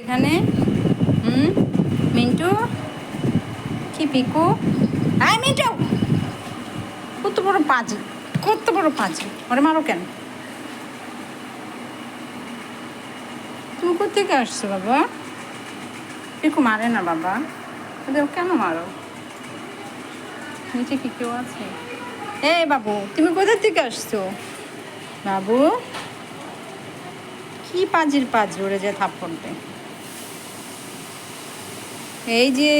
এখানে মিন্টু কি পিকু আয় মিন্টু কত বড় পাজি ওরে মারো কেন? তুমি কোথেকে আসছো বাবা? পিকু মারে না বাবা, ওদের কেন মারো? নিচে কি কেউ আছে? এই বাবু তুমি কোথা থেকে আসছো বাবু? কি পাজির উড়ে যায় থাপ্পড় দেয়। এই যে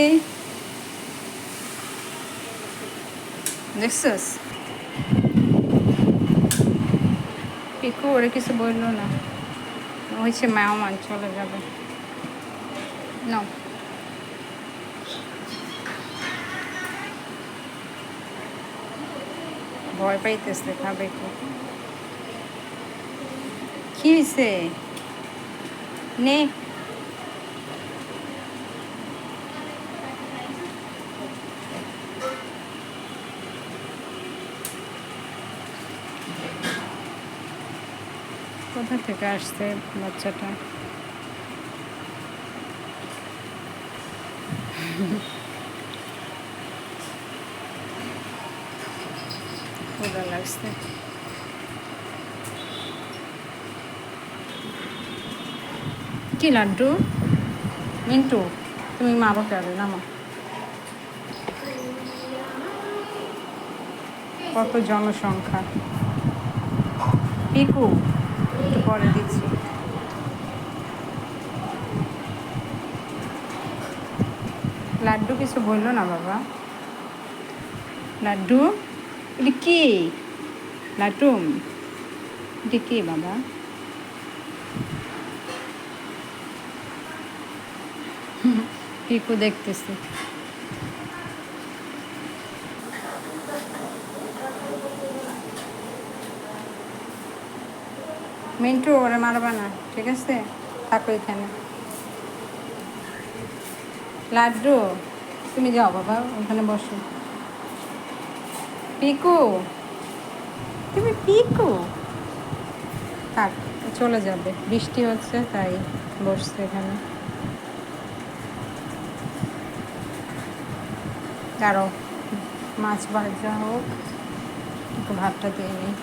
দেখছস পিকু ওরে কিছু বললো না, হয়েছে মেহমান চলে যাবে না। ভয় পাইতেছে, খাবে কি হয়েছে নে? কোথা থেকে আসছে বাচ্চাটা? ক্ষুধা লাগছে। কি লাড্ডু? মিন্টু তুমি মারো কেন? নামো। কত জনসংখ্যা। পিকু একটু পরে দিচ্ছি। লাড্ডু কিছু বললো না বাবা? লাড্ডু এটা কি? লাড্ডু এটা কি বাবা? পিকু দেখতেছি। মিন্টু ওরে মারবা না, ঠিক আছে? থাকো এখানে। লাড্ডু তুমি যাও বাবা, ওখানে বসো। পিকু তুমি পিকু থাক, চলে যাবে, বৃষ্টি হচ্ছে তাই বসছে এখানে। কারো মাছ ভাজা হোক, একটু ভাতটা দিয়ে নিই।